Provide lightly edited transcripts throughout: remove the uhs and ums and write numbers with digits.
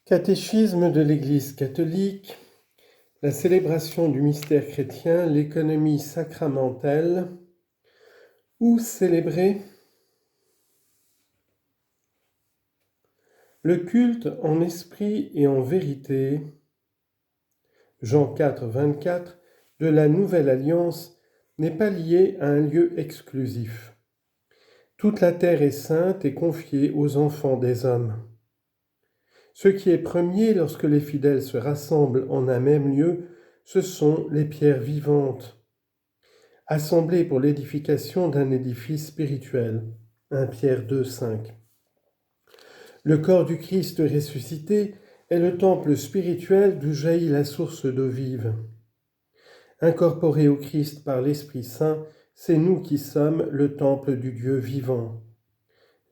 Catéchisme de l'Église catholique, la célébration du mystère chrétien, l'économie sacramentelle. Où célébrer? Le culte en esprit et en vérité, Jean 4, 24, de la Nouvelle Alliance n'est pas lié à un lieu exclusif. Toute la terre est sainte et confiée aux enfants des hommes. Ce qui est premier lorsque les fidèles se rassemblent en un même lieu, ce sont les pierres vivantes, assemblées pour l'édification d'un édifice spirituel. 1 Pierre 2, 5. Le corps du Christ ressuscité est le temple spirituel d'où jaillit la source d'eau vive. Incorporés au Christ par l'Esprit Saint, c'est nous qui sommes le temple du Dieu vivant.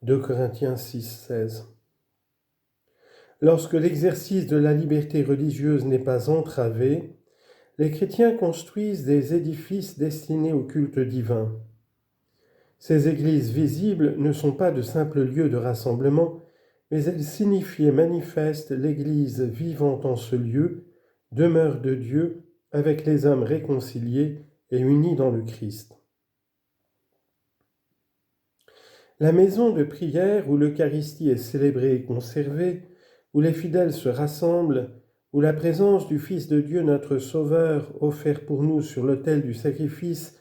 2 Corinthiens 6, 16. Lorsque l'exercice de la liberté religieuse n'est pas entravé, les chrétiens construisent des édifices destinés au culte divin. Ces églises visibles ne sont pas de simples lieux de rassemblement, mais elles signifient et manifestent l'Église vivant en ce lieu, demeure de Dieu, avec les hommes réconciliés et unis dans le Christ. La maison de prière où l'Eucharistie est célébrée et conservée, où les fidèles se rassemblent, où la présence du Fils de Dieu, notre Sauveur, offert pour nous sur l'autel du sacrifice,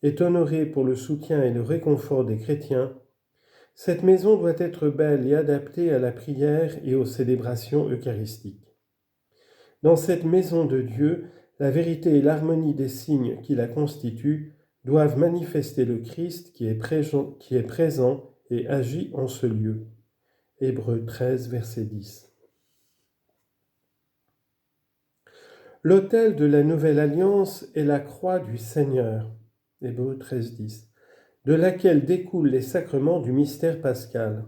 est honorée pour le soutien et le réconfort des chrétiens, cette maison doit être belle et adaptée à la prière et aux célébrations eucharistiques. Dans cette maison de Dieu, la vérité et l'harmonie des signes qui la constituent doivent manifester le Christ qui est présent et agit en ce lieu. Hébreux 13, verset 10. L'autel de la Nouvelle Alliance est la croix du Seigneur, Hébreux 13, 10, de laquelle découlent les sacrements du mystère pascal.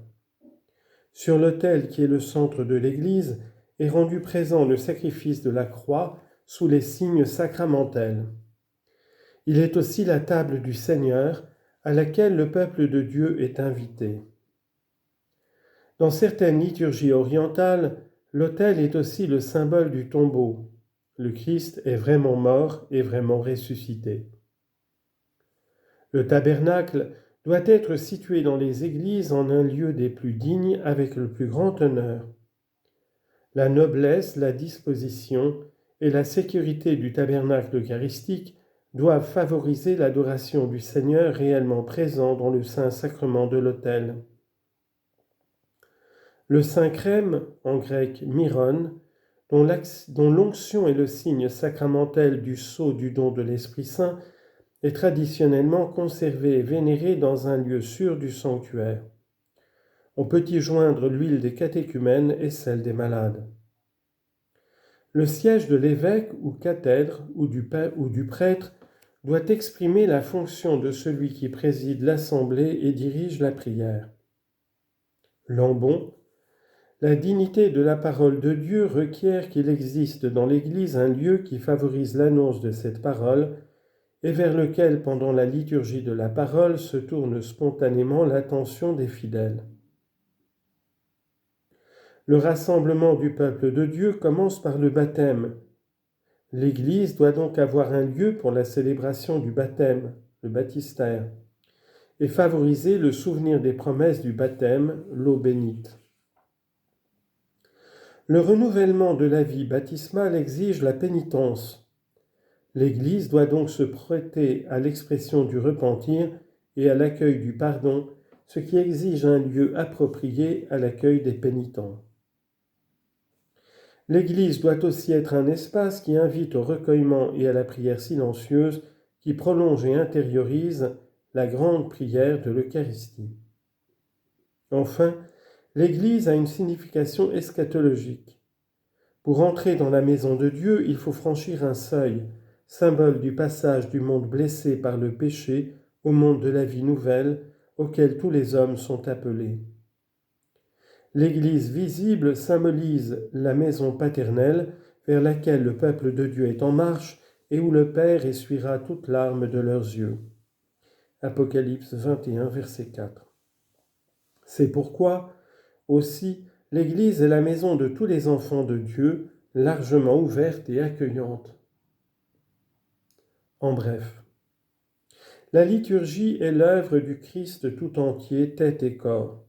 Sur l'autel qui est le centre de l'Église est rendu présent le sacrifice de la croix sous les signes sacramentels. Il est aussi la table du Seigneur à laquelle le peuple de Dieu est invité. Dans certaines liturgies orientales, l'autel est aussi le symbole du tombeau. Le Christ est vraiment mort et vraiment ressuscité. Le tabernacle doit être situé dans les églises en un lieu des plus dignes avec le plus grand honneur. La noblesse, la disposition et la sécurité du tabernacle eucharistique doivent favoriser l'adoration du Seigneur réellement présent dans le saint sacrement de l'autel. Le saint crème, en grec myron, dont l'onction est le signe sacramentel du sceau du don de l'Esprit Saint, est traditionnellement conservé et vénéré dans un lieu sûr du sanctuaire. On peut y joindre l'huile des catéchumènes et celle des malades. Le siège de l'évêque ou cathèdre ou du prêtre doit exprimer la fonction de celui qui préside l'assemblée et dirige la prière. Lambon, la dignité de la parole de Dieu requiert qu'il existe dans l'Église un lieu qui favorise l'annonce de cette parole et vers lequel, pendant la liturgie de la parole, se tourne spontanément l'attention des fidèles. Le rassemblement du peuple de Dieu commence par le baptême. L'Église doit donc avoir un lieu pour la célébration du baptême, le baptistère, et favoriser le souvenir des promesses du baptême, l'eau bénite. Le renouvellement de la vie baptismale exige la pénitence. L'Église doit donc se prêter à l'expression du repentir et à l'accueil du pardon, ce qui exige un lieu approprié à l'accueil des pénitents. L'Église doit aussi être un espace qui invite au recueillement et à la prière silencieuse, qui prolonge et intériorise la grande prière de l'Eucharistie. Enfin, l'Église a une signification eschatologique. Pour entrer dans la maison de Dieu, il faut franchir un seuil, symbole du passage du monde blessé par le péché au monde de la vie nouvelle, auquel tous les hommes sont appelés. L'Église visible symbolise la maison paternelle vers laquelle le peuple de Dieu est en marche et où le Père essuiera toute larme de leurs yeux. Apocalypse 21, verset 4. C'est pourquoi, aussi, l'Église est la maison de tous les enfants de Dieu, largement ouverte et accueillante. En bref, la liturgie est l'œuvre du Christ tout entier, tête et corps.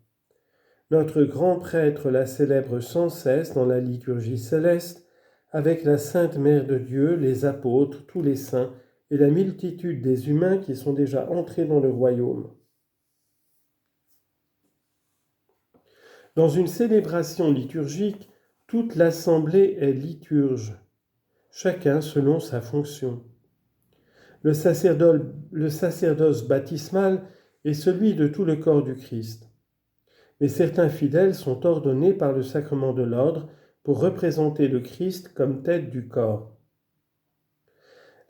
Notre grand prêtre la célèbre sans cesse dans la liturgie céleste, avec la Sainte Mère de Dieu, les apôtres, tous les saints et la multitude des humains qui sont déjà entrés dans le royaume. Dans une célébration liturgique, toute l'assemblée est liturge, chacun selon sa fonction. Le sacerdoce baptismal est celui de tout le corps du Christ. Mais certains fidèles sont ordonnés par le sacrement de l'ordre pour représenter le Christ comme tête du corps.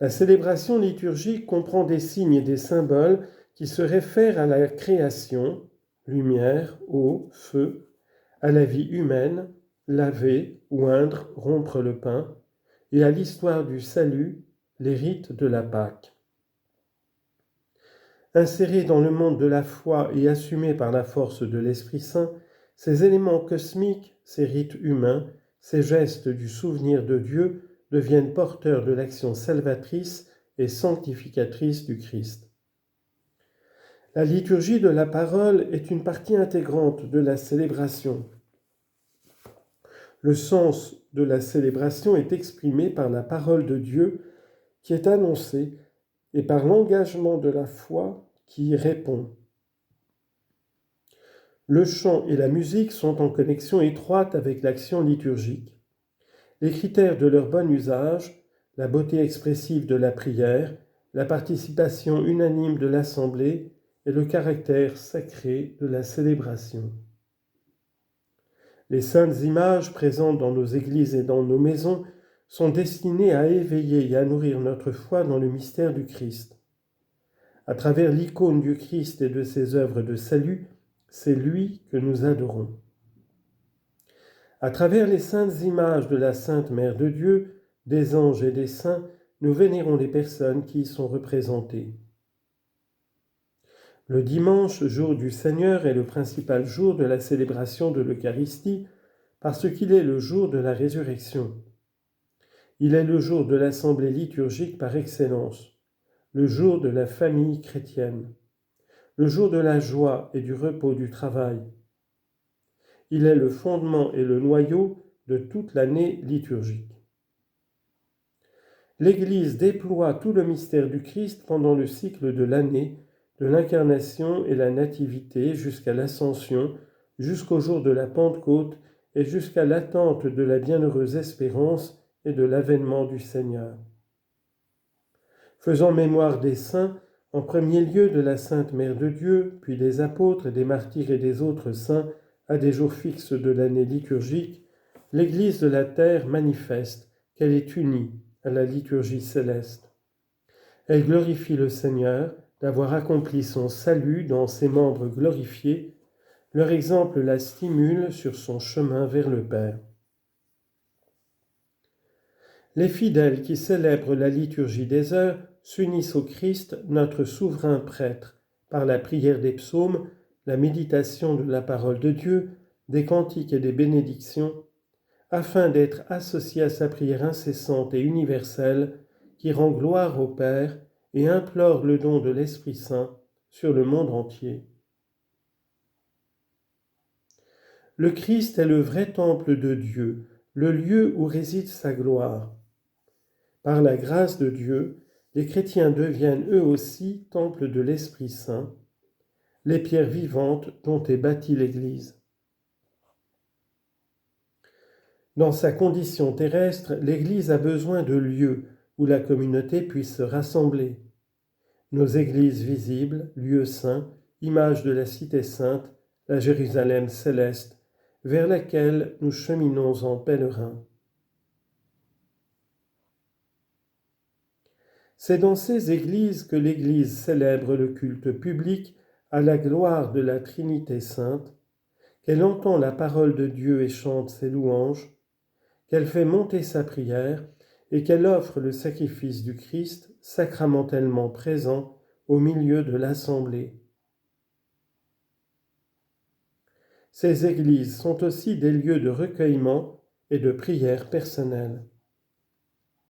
La célébration liturgique comprend des signes et des symboles qui se réfèrent à la création, lumière, eau, feu, à la vie humaine, laver, oindre, rompre le pain, et à l'histoire du salut, les rites de la Pâque. Insérés dans le monde de la foi et assumés par la force de l'Esprit Saint, ces éléments cosmiques, ces rites humains, ces gestes du souvenir de Dieu deviennent porteurs de l'action salvatrice et sanctificatrice du Christ. La liturgie de la parole est une partie intégrante de la célébration. Le sens de la célébration est exprimé par la parole de Dieu qui est annoncée et par l'engagement de la foi qui y répond. Le chant et la musique sont en connexion étroite avec l'action liturgique. Les critères de leur bon usage, la beauté expressive de la prière, la participation unanime de l'assemblée et le caractère sacré de la célébration. Les saintes images présentes dans nos églises et dans nos maisons sont destinées à éveiller et à nourrir notre foi dans le mystère du Christ. À travers l'icône du Christ et de ses œuvres de salut, c'est lui que nous adorons. À travers les saintes images de la Sainte Mère de Dieu, des anges et des saints, nous vénérons les personnes qui y sont représentées. Le dimanche, jour du Seigneur, est le principal jour de la célébration de l'Eucharistie parce qu'il est le jour de la résurrection. Il est le jour de l'assemblée liturgique par excellence, le jour de la famille chrétienne, le jour de la joie et du repos du travail. Il est le fondement et le noyau de toute l'année liturgique. L'Église déploie tout le mystère du Christ pendant le cycle de l'année, de l'incarnation et la nativité jusqu'à l'ascension, jusqu'au jour de la Pentecôte et jusqu'à l'attente de la bienheureuse espérance et de l'avènement du Seigneur. Faisant mémoire des saints, en premier lieu de la Sainte Mère de Dieu, puis des apôtres, des martyrs et des autres saints, à des jours fixes de l'année liturgique, l'Église de la terre manifeste qu'elle est unie à la liturgie céleste. Elle glorifie le Seigneur d'avoir accompli son salut dans ses membres glorifiés. Leur exemple la stimule sur son chemin vers le Père. Les fidèles qui célèbrent la liturgie des heures s'unissent au Christ, notre souverain prêtre, par la prière des psaumes, la méditation de la parole de Dieu, des cantiques et des bénédictions, afin d'être associés à sa prière incessante et universelle qui rend gloire au Père et implore le don de l'Esprit Saint sur le monde entier. Le Christ est le vrai temple de Dieu, le lieu où réside sa gloire. Par la grâce de Dieu, les chrétiens deviennent eux aussi temple de l'Esprit Saint, les pierres vivantes dont est bâtie l'Église. Dans sa condition terrestre, l'Église a besoin de lieux où la communauté puisse se rassembler. Nos églises visibles, lieux saints, images de la cité sainte, la Jérusalem céleste, vers laquelle nous cheminons en pèlerins. C'est dans ces églises que l'Église célèbre le culte public à la gloire de la Trinité sainte, qu'elle entend la parole de Dieu et chante ses louanges, qu'elle fait monter sa prière et qu'elle offre le sacrifice du Christ sacramentellement présent au milieu de l'assemblée. Ces églises sont aussi des lieux de recueillement et de prière personnelle.